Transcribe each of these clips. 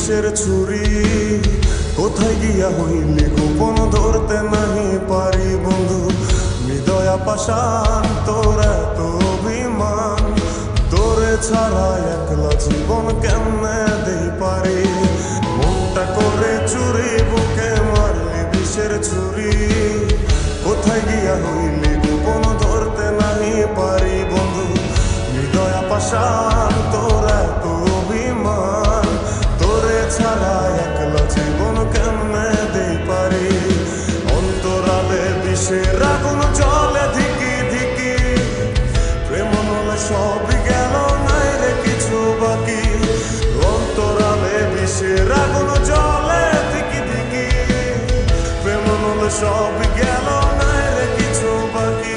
বিষের ছুরি কোথায় গিয়া হইলি গোপন ধরতে নাহি পারি বন্ধু হৃদয়া পাষাণ তোর এত অভিমান তোরে ছাড়া একলা জীবন কেমনে দেই পারি মনটা করে চুরি বুকে মারলি বিষের ছুরি কোথায় গিয়া হইলি গোপন ধরতে নাহি পারি বন্ধু হৃদয়া পাষাণ তোর এত অভিমান তোরে ছাড়া একলা জীবন কেমনে দেই পারি অন্তরালে বিষের আগুন জলে ধিকি ধিকি প্রেম নলে সবই গেল নাই রে কিছু বাকি অন্তরালে বিষের আগুন জলে ধিকি ধিকি প্রেম নলে সবই গেল নাই রে কিছু বাকি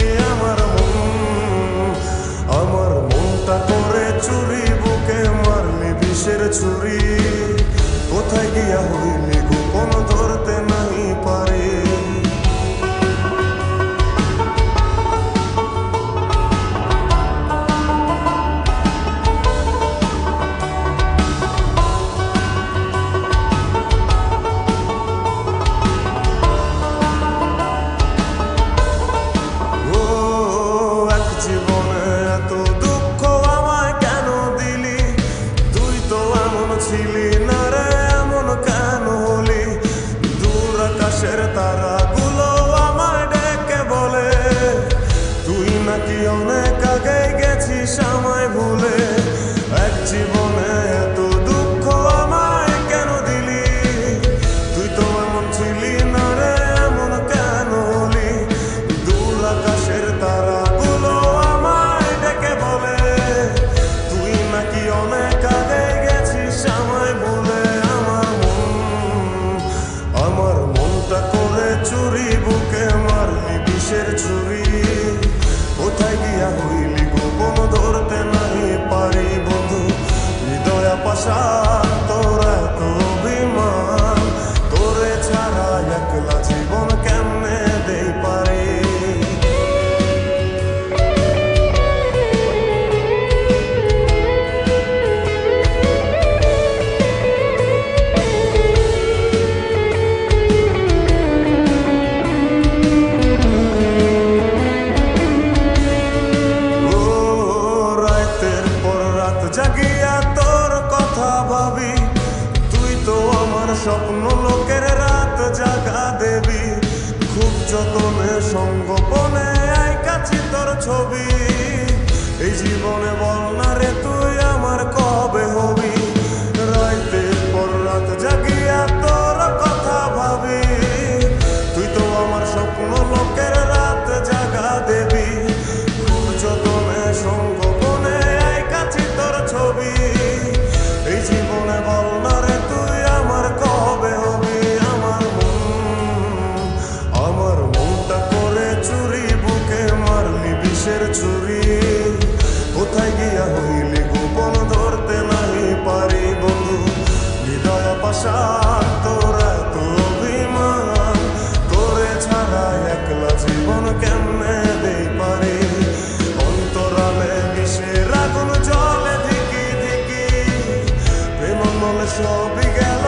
আমার মনটা করে চুরি বুকে মারলি বিষের ছুরি কোথায় গিয়া হইলি গোপন ধরতে নাহি পারি তারাগুলো আমায় ডেকে বলে তুই নাকি অনেক আগে গেছিস আমায় ভুলে এক জীবনে এত দুঃখ আমায় কেন দিলি তুই তো এমন ছিলি না রে এমন কেন হলি দূর আকাশের তারাগুলো আমায় ডেকে বলে তুই নাকি অনেক আগে গেছিস আমায় ভুলে আমার মনটা করে চুরি বুকে মারলি বিষের ছুরি কোথায় গিয়া হইলি গোপন ধরতে নাহি পারি বন্ধু হৃদয়া পাষাণ তোর এত অভিমান তোরে ছাড়া একলা জীবন কেমনে দেই পারি জাগিয়া তোর কথা ভাবি তুই তো আমার স্বপ্ন লোকের রাত জাগা দেবী খুব যতনে সঙ্গোপনে আইকাছি তোর ছবি এই জীবনে বল না রে তুই আমার কবে হবি রাতের পর রাত জাগিয়া তোর কথা ভাবি তুই তো আমার স্বপ্ন লোকের রাত জাগা দেবী খুব যতনে সঙ্গোপনে আইকাছি তোর ছবি এই জীবনে বল না রে তুই আমার কবে হবি আমার মনটা করে চুরি বুকে মারলি বিষের ছুরি কোথায় গিয়া হইলি গোপন ধরতে নাহি পারি বন্ধু হৃদয়া পাষাণ তোর এত অভিমান তোরে ছাড়া একলা জীবন কেমনে দেই পারি অন্তরালে বিষের আগুন জলে ধিকি ধিকি প্রেম নলে সবই গেল